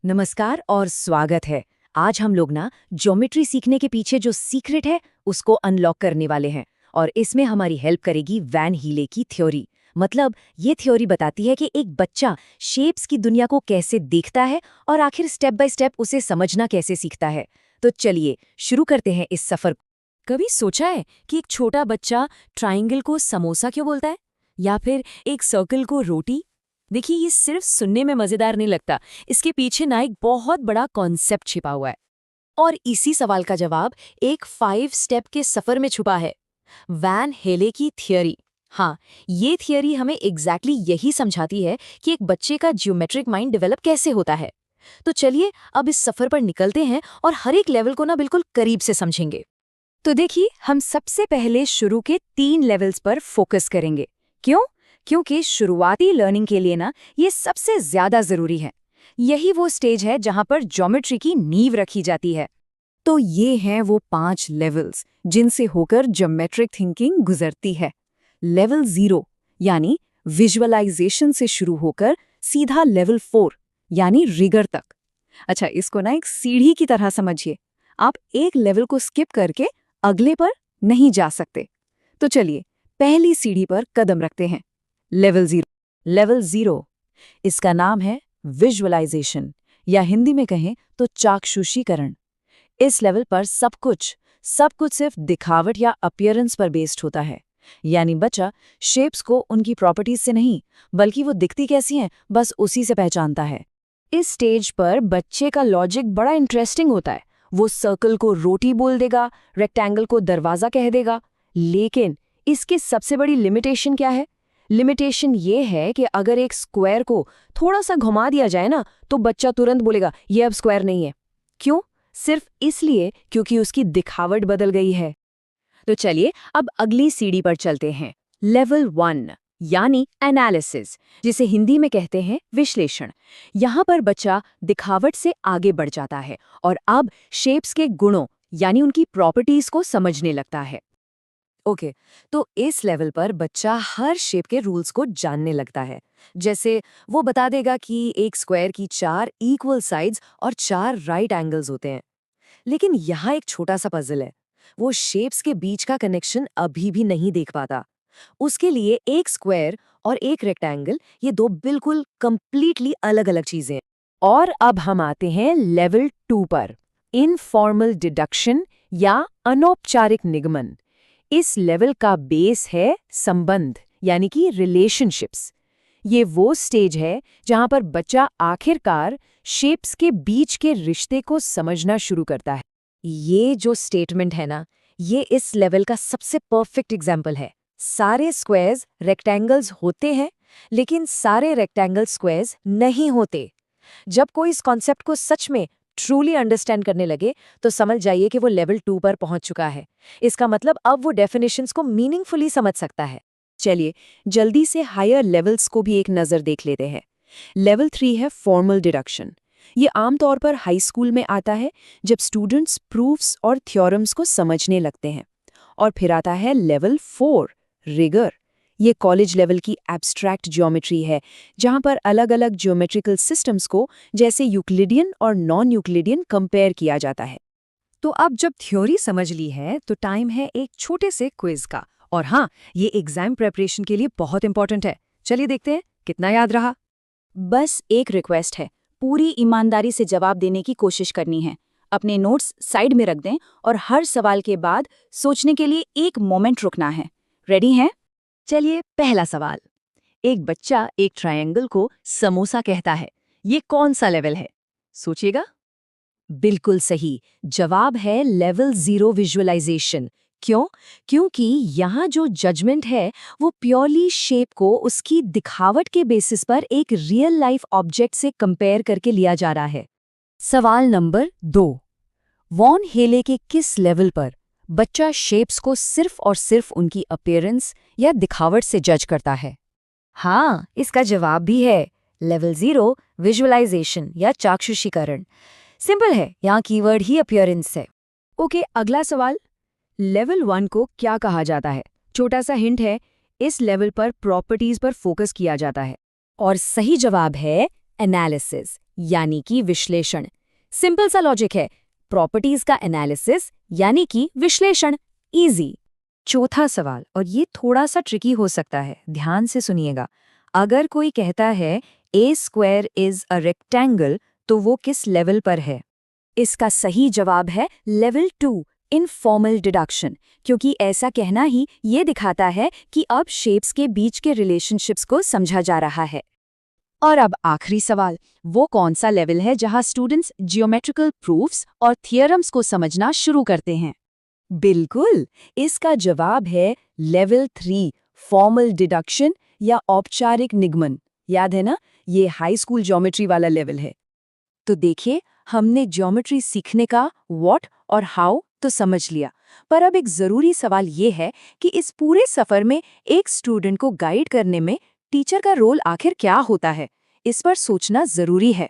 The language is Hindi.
नमस्कार और स्वागत है। आज हम लोग ना ज्योमेट्री सीखने के पीछे जो सीक्रेट है उसको अनलॉक करने वाले हैं और इसमें हमारी हेल्प करेगी वैन हीले की थ्योरी। मतलब ये थ्योरी बताती है कि एक बच्चा शेप्स की दुनिया को कैसे देखता है और आखिर स्टेप बाय स्टेप उसे समझना कैसे सीखता है। तो चलिए शुरू करते हैं इस सफर को। कभी सोचा है कि एक छोटा बच्चा ट्राइंगल को समोसा क्यों बोलता है या फिर एक सर्कल को रोटी? देखिए, ये सिर्फ सुनने में मजेदार नहीं लगता, इसके पीछे ना एक बहुत बड़ा कॉन्सेप्ट छिपा हुआ है। और इसी सवाल का जवाब एक 5 स्टेप के सफर में छुपा है, वैन हेले की थियरी। हाँ, ये थियरी हमें एग्जैक्टली यही समझाती है कि एक बच्चे का जियोमेट्रिक माइंड डेवलप कैसे होता है। तो चलिए अब इस सफर पर निकलते हैं और हर एक लेवल को ना बिल्कुल करीब से समझेंगे। तो देखिए, हम सबसे पहले शुरू के 3 लेवल्स पर फोकस करेंगे। क्यों? क्योंकि शुरुआती लर्निंग के लिए ना ये सबसे ज्यादा जरूरी है। यही वो स्टेज है जहां पर ज्योमेट्री की नींव रखी जाती है। तो ये हैं वो 5 लेवल्स जिनसे होकर ज्योमेट्रिक थिंकिंग गुजरती है। लेवल 0 यानी विजुअलाइजेशन से शुरू होकर सीधा लेवल 4 यानी रिगर तक। अच्छा, इसको ना एक सीढ़ी की तरह समझिए। आप एक लेवल को स्किप करके अगले पर नहीं जा सकते। तो चलिए पहली सीढ़ी पर कदम रखते हैं। लेवल 0। लेवल 0, इसका नाम है विजुअलाइजेशन या हिंदी में कहें तो चाक्षुषीकरण। इस लेवल पर सब कुछ सिर्फ दिखावट या अपीयरेंस पर बेस्ड होता है। यानी बच्चा शेप्स को उनकी प्रॉपर्टीज से नहीं, बल्कि वो दिखती कैसी हैं बस उसी से पहचानता है। इस स्टेज पर बच्चे का लॉजिक बड़ा इंटरेस्टिंग होता है। वो सर्कल को रोटी बोल देगा, रेक्टेंगल को दरवाजा कह देगा। लेकिन इसकी सबसे बड़ी लिमिटेशन क्या है? लिमिटेशन ये है कि अगर एक स्क्वायर को थोड़ा सा घुमा दिया जाए ना, तो बच्चा तुरंत बोलेगा ये अब स्क्वायर नहीं है। क्यों? सिर्फ इसलिए क्योंकि उसकी दिखावट बदल गई है। तो चलिए अब अगली सीढ़ी पर चलते हैं। लेवल 1 यानी एनालिसिस, जिसे हिंदी में कहते हैं विश्लेषण। यहाँ पर बच्चा दिखावट से आगे बढ़ जाता है और अब शेप्स के गुणों यानी उनकी प्रॉपर्टीज को समझने लगता है। ओके, तो इस लेवल पर बच्चा हर शेप के रूल्स को जानने लगता है। जैसे वो बता देगा कि एक स्क्वायर की 4 इक्वल साइड्स और 4 राइट एंगल्स होते हैं। लेकिन यहाँ एक छोटा सा पजल है। वो शेप्स के बीच का कनेक्शन अभी भी नहीं देख पाता। उसके लिए एक स्क्वायर और एक रेक्टेंगल, ये दो बिल्कुल कंप्लीटली अलग-अलग चीजें हैं। और अब हम आते हैं लेवल 2 पर, इनफॉर्मल डिडक्शन या अनौपचारिक निगमन। इस लेवल का बेस है संबंध यानी कि रिलेशनशिप्स। ये वो स्टेज है जहां पर बच्चा आखिरकार शेप्स के बीच के रिश्ते को समझना शुरू करता है। ये जो स्टेटमेंट है ना, ये इस लेवल का सबसे परफेक्ट एग्जाम्पल है। सारे स्क्वायर्स रेक्टेंगल्स होते हैं, लेकिन सारे रेक्टेंगल स्क्वायर्स नहीं होते। जब कोई इस कॉन्सेप्ट को सच में ट्रूली अंडरस्टैंड करने लगे, तो समझ जाइए कि वो लेवल 2 पर पहुंच चुका है। इसका मतलब अब वो डेफिनेशंस को मीनिंगफुली समझ सकता है। चलिए जल्दी से हायर लेवल्स को भी एक नज़र देख लेते हैं। लेवल 3 है फॉर्मल डिडक्शन। ये आमतौर पर हाई स्कूल में आता है, जब स्टूडेंट्स प्रूफ्स और थ्योरम्स को समझने लगते हैं। और फिर आता है लेवल 4, रिगर। ये कॉलेज लेवल की एब्स्ट्रैक्ट ज्योमेट्री है, जहां पर अलग-अलग ज्योमेट्रिकल सिस्टम्स को जैसे यूक्लिडियन और नॉन यूक्लिडियन कंपेयर किया जाता है। तो अब जब थ्योरी समझ ली है, तो टाइम है एक छोटे से क्विज का। और हाँ, ये एग्जाम प्रेपरेशन के लिए बहुत इंपॉर्टेंट है। चलिए देखते हैं कितना याद रहा। बस एक रिक्वेस्ट है, पूरी ईमानदारी से जवाब देने की कोशिश करनी है। अपने नोट्स साइड में रख दें और हर सवाल के बाद सोचने के लिए एक मोमेंट रुकना है। रेडी हैं? चलिए पहला सवाल। एक बच्चा एक ट्रायंगल को समोसा कहता है। ये कौन सा लेवल है? सोचिएगा। बिल्कुल सही जवाब है लेवल 0 विजुअलाइजेशन। क्यों? क्योंकि यहाँ जो जजमेंट है वो प्योरली शेप को उसकी दिखावट के बेसिस पर एक रियल लाइफ ऑब्जेक्ट से कंपेयर करके लिया जा रहा है। सवाल नंबर 2। वॉन हेले के किस लेवल पर बच्चा शेप्स को सिर्फ और सिर्फ उनकी अपीयरेंस या दिखावट से जज करता है? हाँ, इसका जवाब भी है लेवल 0 विजुअलाइजेशन या चाक्षुषीकरण। सिंपल है, यहाँ कीवर्ड ही अपीयरेंस है। ओके, अगला सवाल। लेवल 1 को क्या कहा जाता है? छोटा सा हिंट है, इस लेवल पर प्रॉपर्टीज पर फोकस किया जाता है। और सही जवाब है एनालिसिस यानी कि विश्लेषण। सिंपल सा लॉजिक है, प्रॉपर्टीज का एनालिसिस यानी कि विश्लेषण। इजी। चौथा सवाल, और ये थोड़ा सा ट्रिकी हो सकता है, ध्यान से सुनिएगा। अगर कोई कहता है ए स्क्वायर इज अ रेक्टेंगल, तो वो किस लेवल पर है? इसका सही जवाब है लेवल 2, इनफॉर्मल डिडक्शन, क्योंकि ऐसा कहना ही ये दिखाता है कि अब शेप्स के बीच के रिलेशनशिप्स को समझा जा रहा है। और अब आखिरी सवाल, वो कौन सा लेवल है जहां स्टूडेंट्स जियोमेट्रिकल प्रूफ्स और थियरम्स को समझना शुरू करते हैं? बिल्कुल, इसका जवाब है लेवल 3, फॉर्मल डिडक्शन या औपचारिक निगमन। याद है ना, ये हाई स्कूल ज्योमेट्री वाला लेवल है। तो देखिए, हमने ज्योमेट्री सीखने का व्हाट और हाउ तो समझ लिया, पर अब एक जरूरी सवाल ये है कि इस पूरे सफर में एक स्टूडेंट को गाइड करने में टीचर का रोल आखिर क्या होता है? इस पर सोचना जरूरी है।